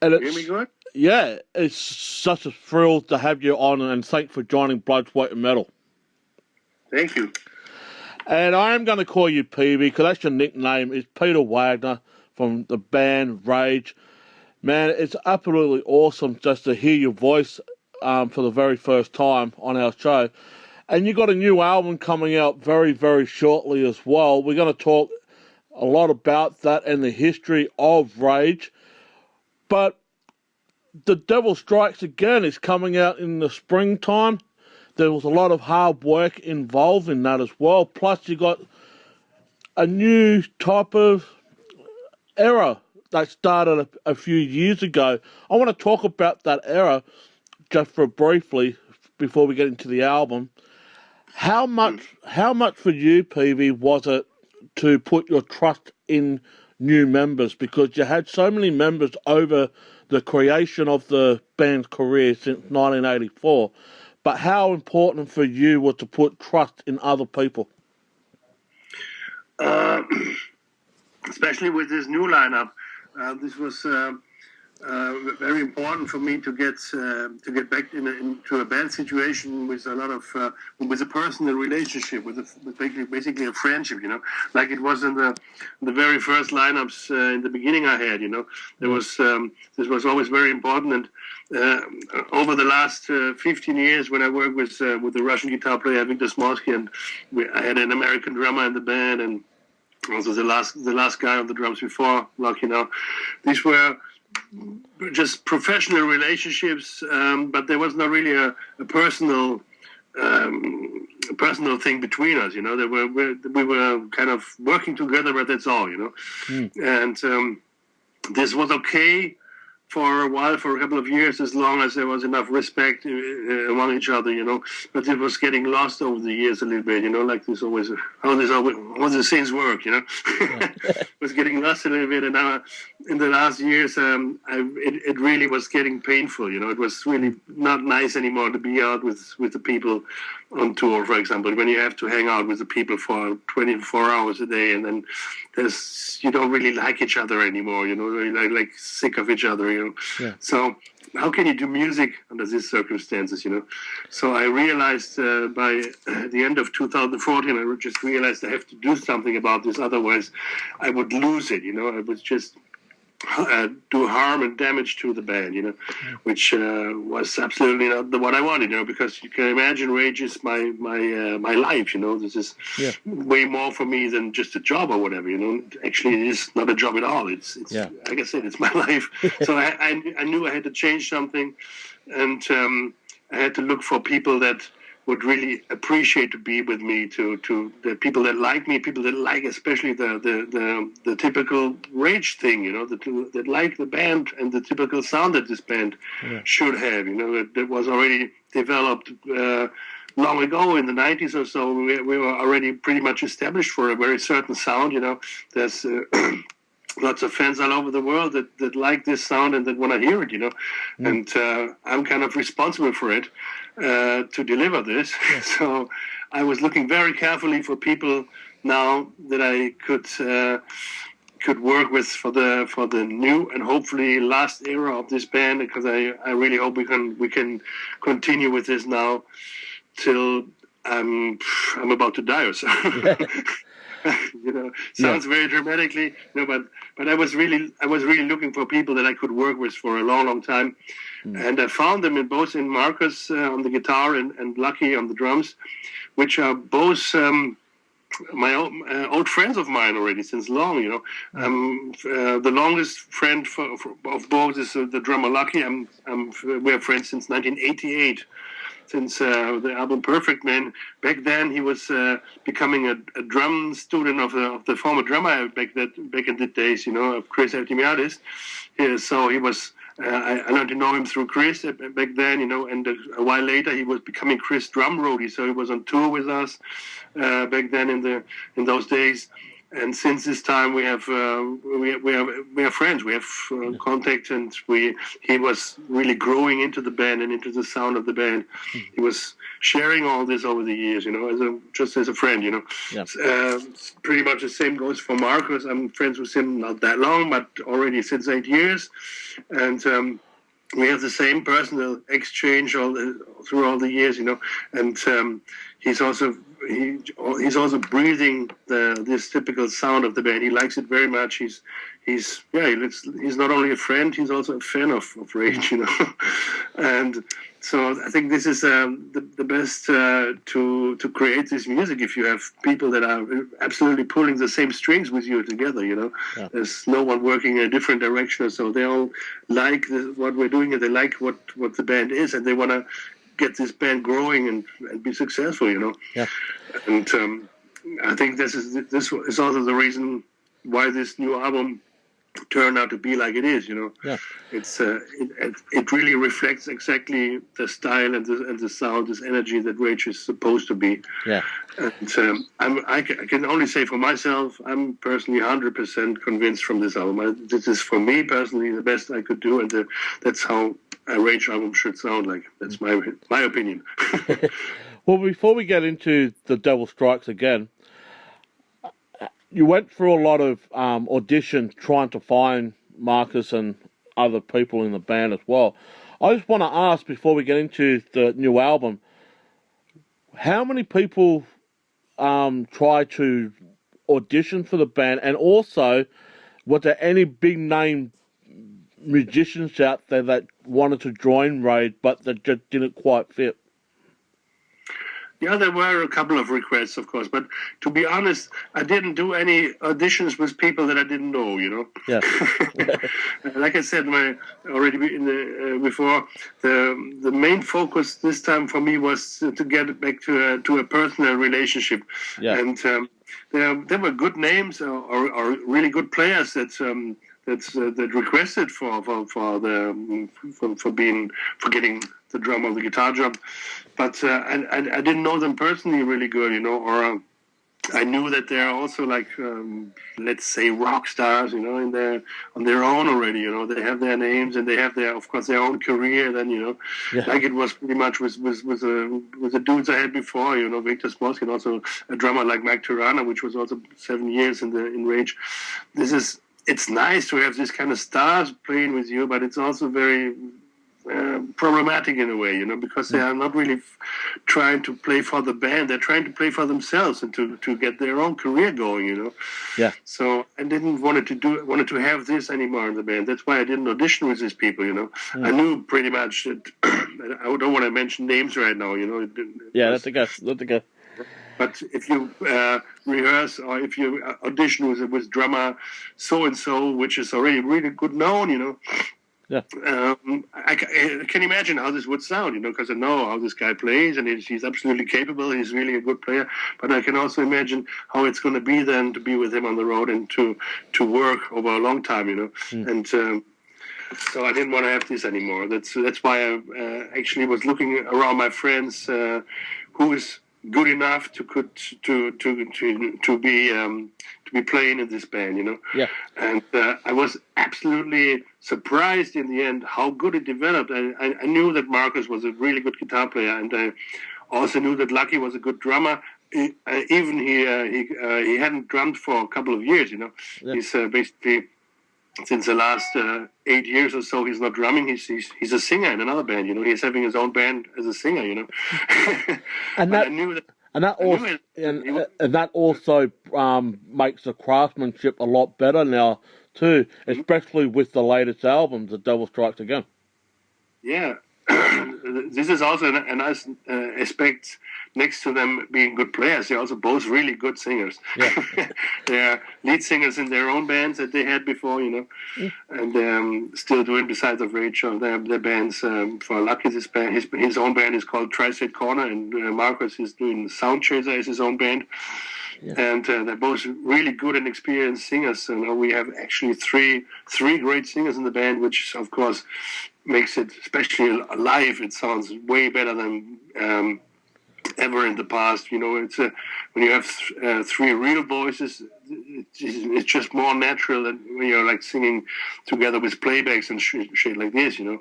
And You hear me good? yeah, it's such a thrill to have you on, and thanks for joining Blood, Sweat and Metal. Thank you. And I am going to call you Peavyʼ because that's your nickname. It's Peavyʼ Wagner from the band Rage. Man, it's absolutely awesome just to hear your voice for the very first time on our show. And you got a new album coming out very, very shortly as well. We're going to talk a lot about that and the history of Rage. But The Devil Strikes Again is coming out in the springtime. There was a lot of hard work involved in that as well. Plus, you got a new type of era that started a few years ago. I want to talk about that era just for briefly before we get into the album. How much for you, Peavyʼ, was it to put your trust in new members? Because you had so many members over the creation of the band's career since 1984. But how important for you was to put trust in other people? Especially with this new lineup, this was very important for me to get back into a band situation with a lot of with a personal relationship, with basically a friendship. Like it was in the very first lineups in the beginning I had. There was this was always very important. And over the last 15 years, when I worked with the Russian guitar player Victor Smolsky, and I had an American drummer in the band, and also the last guy on the drums before, these were just professional relationships, but there was not really a personal thing between us. We were kind of working together, but that's all. And this was okay for a while, for a couple of years, as long as there was enough respect among each other, But it was getting lost over the years a little bit, like this always, how the things work, It was getting lost a little bit, and now in the last years, it really was getting painful, It was really not nice anymore to be out with the people on tour, for example, when you have to hang out with the people for 24 hours a day, and then you don't really like each other anymore, like sick of each other, Yeah. So how can you do music under these circumstances, So I realized by the end of 2014, I just realized I have to do something about this, otherwise I would lose it, I would just do harm and damage to the band, which was absolutely not what I wanted, because you can imagine Rage is my life, This is way more for me than just a job or whatever, Actually, it is not a job at all. It's like I said, it's my life. So I knew I had to change something, and I had to look for people that would really appreciate to be with me, to the people that like me, people that like especially the typical Rage thing, that like the band and the typical sound that this band should have, that was already developed long ago in the 90s or so. We were already pretty much established for a very certain sound, There's lots of fans all over the world that like this sound and that want to hear it, And I'm kind of responsible for it, to deliver this. So I was looking very carefully for people now that I could work with for the new and hopefully last era of this band, because I really hope we can continue with this now till I'm about to die or so. Sounds very dramatically, but I was really looking for people that I could work with for a long, long time. And I found them both in Marcus on the guitar and Lucky on the drums, which are both my old friends of mine already since long, The longest friend of both is the drummer Lucky. We're friends since 1988. Since the album Perfect Man. Back then he was becoming a drum student of the former drummer back in the days, of Chris Artemiadis. So he was, I learned to know him through Chris back then, and a while later he was becoming Chris' drum roadie. So he was on tour with us back then in those days. And since this time, we are friends. We have contact, and he was really growing into the band and into the sound of the band. He was sharing all this over the years, just as a friend, Yeah. Pretty much the same goes for Marcus. I'm friends with him not that long, but already since 8 years, and we have the same personal exchange through all the years, and he's also breathing this typical sound of the band. He likes it very much. He's not only a friend, he's also a fan of Rage, and so I think this is the best to create this music. If you have people that are absolutely pulling the same strings with you together, Yeah. There's no one working in a different direction, so they all like what we're doing, and they like what the band is, and they want to get this band growing and be successful, Yeah. And I think this is also the reason why this new album turned out to be like it is, Yeah. It's it really reflects exactly the style and the sound, this energy that Rage is supposed to be. Yeah. And I can only say for myself, I'm personally 100% convinced from this album. This is, for me personally, the best I could do, and that's how a Rage album should sound like. That's my opinion. Well, before we get into The Devil Strikes Again, you went through a lot of auditions trying to find Marcus and other people in the band as well. I just want to ask, before we get into the new album, how many people try to audition for the band, and also, were there any big name musicians out there that wanted to join Raid but that just didn't quite fit? Yeah, there were a couple of requests, of course, but to be honest, I didn't do any auditions with people that I didn't know, Yeah. Like I said before, the main focus this time for me was to get back to a personal relationship. Yeah. And there were good names or really good players that requested for getting the drum or the guitar job, but I didn't know them personally really good, or I knew that they are also like let's say rock stars, on their own already. They have their names and they have of course their own career. Then Yeah. like it was pretty much with the dudes I had before, Victor Smolsky, and also a drummer like Mike Tirana, which was also 7 years in Rage. It's nice to have this kind of stars playing with you, but it's also very problematic in a way, because they are not really trying to play for the band. They're trying to play for themselves and to get their own career going, Yeah. So I didn't wanted to have this anymore in the band. That's why I didn't audition with these people, I knew pretty much that I don't want to mention names right now, Yeah, that's a go. But if you rehearse or if you audition with drummer so-and-so, which is already really good known, Yeah. I can imagine how this would sound, because I know how this guy plays, and he's absolutely capable. He's really a good player. But I can also imagine how it's going to be then to be with him on the road and to work over a long time, And so I didn't want to have this anymore. That's why I actually was looking around my friends who is good enough to be playing in this band, Yeah. And I was absolutely surprised in the end how good it developed. I knew that Marcus was a really good guitar player, and I also knew that Lucky was a good drummer. Even he hadn't drummed for a couple of years, Yeah. He's basically, since the last 8 years or so, he's not drumming. He's a singer in another band. He's having his own band as a singer. And that, I knew that. and that also makes the craftsmanship a lot better now too, especially with the latest album, The Devil Strikes Again. Yeah. This is also a nice aspect next to them being good players. They're also both really good singers. Yeah. They're lead singers in their own bands that they had before, and still doing, besides of Rage, their bands. For Lucky, his own band is called Tri-State Corner, and Marcus is doing Sound Chaser as his own band. Yeah. And they're both really good and experienced singers. And we have actually three great singers in the band, which of course makes it, especially live, it sounds way better than ever in the past. You know, it's when you have three real voices, it's just more natural than when you're like singing together with playbacks and shit like this, you know,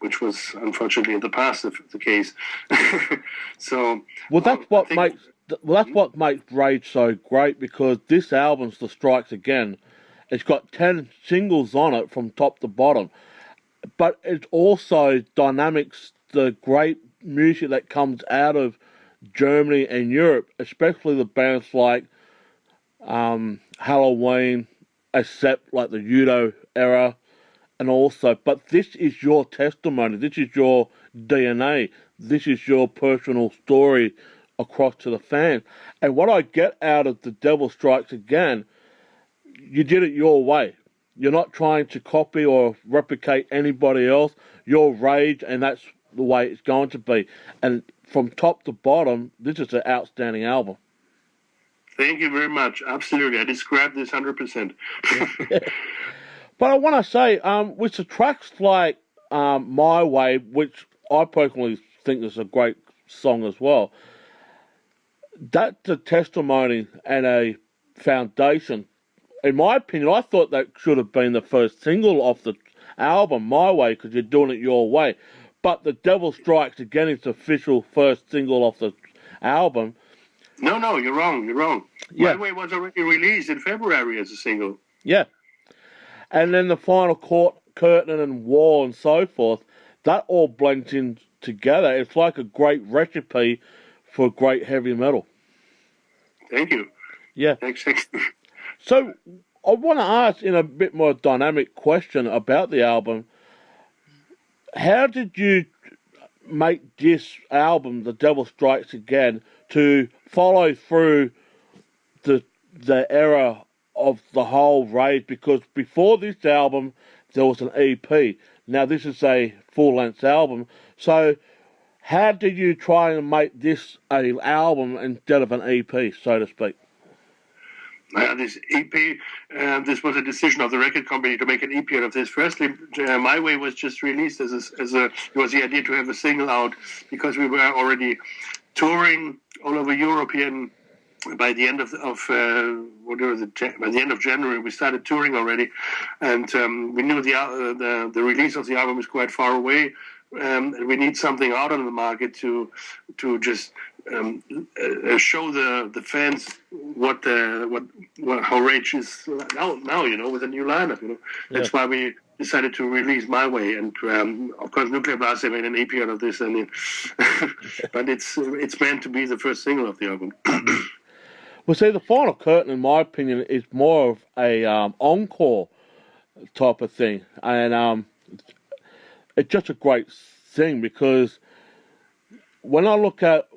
which was unfortunately in the past the case. So, that's what makes Rage so great, because this album's The Strikes Again. It's got 10 singles on it from top to bottom, but it's also dynamics, the great music that comes out of Germany and Europe, especially the bands like Halloween, Accept, like the Udo era, and also, but this is your testimony, this is your DNA, this is your personal story across to the fans. And what I get out of The Devil Strikes Again, you did it your way. You're not trying to copy or replicate anybody else. Your Rage, and that's the way it's going to be. And from top to bottom, this is an outstanding album. Thank you very much. Absolutely. I described this 100%. But I want to say, with the tracks like My Way, which I personally think is a great song as well, that's a testimony and a foundation. In my opinion, I thought that should have been the first single off the album, My Way, because you're doing it your way. But The Devil Strikes Again is the official first single off the album. No, you're wrong. Yeah. My Way was already released in February as a single. Yeah. And then the final curtain and War and so forth, that all blends in together. It's like a great recipe for great heavy metal. Thank you. Yeah. Thanks. So I want to ask, in a bit more dynamic question about the album, how did you make this album, The Devil Strikes Again, to follow through the era of the whole Rage? Because before this album, there was an EP. Now this is a full-length album. So how did you try and make this an album instead of an EP, so to speak? This EP, this was a decision of the record company to make an EP out of this. Firstly, My Way was just released it was the idea to have a single out, because we were already touring all over Europe here. And by the end of January, we started touring already, and we knew the release of the album is quite far away. And we need something out on the market to just show the fans how Rage is now, you know, with a new lineup, you know. That's why we decided to release My Way, and of course Nuclear Blast made an EP out of this, and but it's meant to be the first single of the album. Well, see, The Final Curtain, in my opinion, is more of a encore type of thing, and it's just a great thing, because when I look at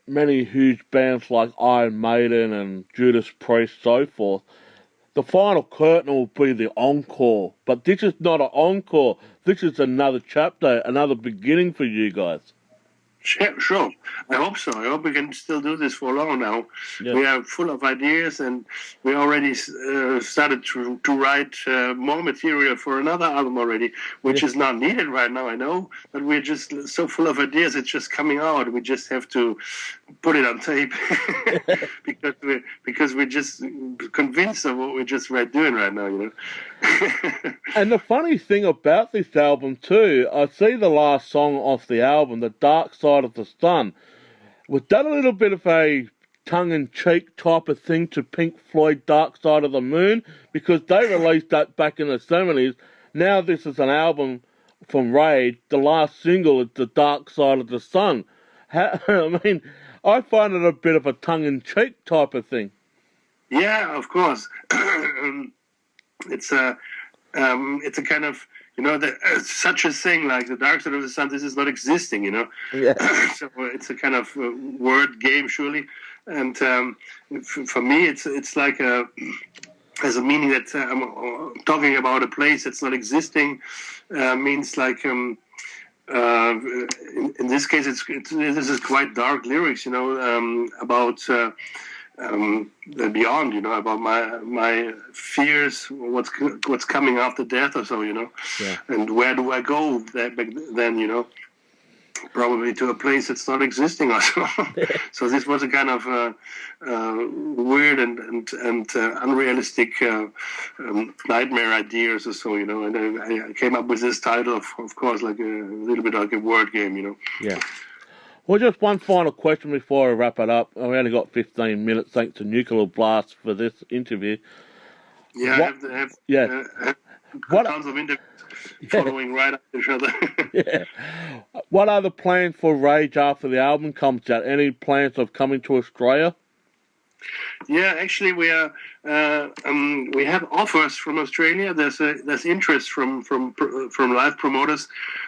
many huge bands like Iron Maiden and Judas Priest, so forth, The Final Curtain will be the encore. But this is not an encore. This is another chapter, another beginning for you guys. Sure. I hope so. I hope we can still do this for long now. Yeah. We are full of ideas, and we already started to write more material for another album already, which is not needed right now, I know, but we're just so full of ideas, it's just coming out. We just have to put it on tape because we're just convinced of what we're just doing right now, you know. And the funny thing about this album too, I see the last song off the album, The Dark Side of the Sun, was that a little bit of a tongue-in-cheek type of thing to Pink Floyd Dark Side of the Moon? Because they released that back in the 70s. Now this is an album from Rage. The last single is The Dark Side of the Sun. I mean, I find it a bit of a tongue-in-cheek type of thing. Yeah, of course. It's a kind of, you know, such a thing like The Dark Side of the Sun. This is not existing, you know. Yeah. So it's a kind of word game, surely. And for me, it's like has a meaning that I'm talking about a place that's not existing. Means like in this case, this is quite dark lyrics, you know, about. The beyond, you know, about my fears, what's coming after death or so, you know, and where do I go back then, you know. probably to a place that's not existing also. So this was a kind of weird and unrealistic nightmare ideas or so, you know. And I came up with this title, of course, like a little bit like a word game, you know. Yeah. Well, just one final question before I wrap it up. We only got 15 minutes, thanks to Nuclear Blast, for this interview. Yeah, I have tons of interviews following right after each other. Yeah. What are the plans for Rage after the album comes out? Any plans of coming to Australia? Yeah, actually, we have offers from Australia. There's interest from live promoters.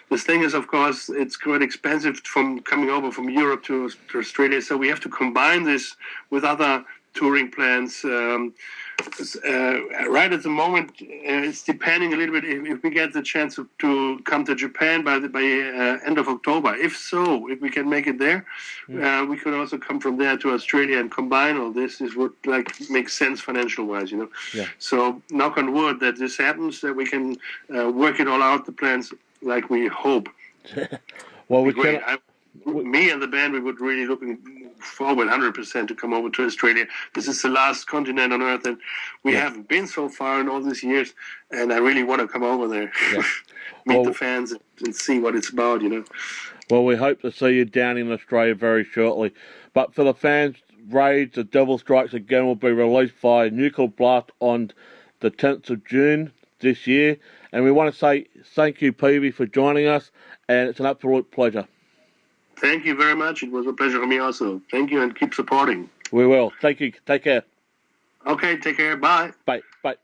The thing is, of course, it's quite expensive from coming over from Europe to Australia. So we have to combine this with other touring plans. Right at the moment, it's depending a little bit if we get the chance to come to Japan by end of October. If we can make it there, we could also come from there to Australia and combine all this. This would make sense financial wise, you know. Yeah. So knock on wood that this happens, that we can work it all out, the plans like we hope. Well, me and the band, we would really looking forward 100% to come over to Australia. This is the last continent on Earth, and we haven't been so far in all these years, and I really want to come over there, meet the fans and see what it's about, you know. Well, we hope to see you down in Australia very shortly. But for the fans, Rage, The Devil Strikes Again will be released via Nuclear Blast on the 10th of June this year. And we want to say thank you, Peavyʼ, for joining us, and it's an absolute pleasure. Thank you very much. It was a pleasure for me also. Thank you, and keep supporting. We will. Thank you. Take care. Okay, take care. Bye. Bye. Bye.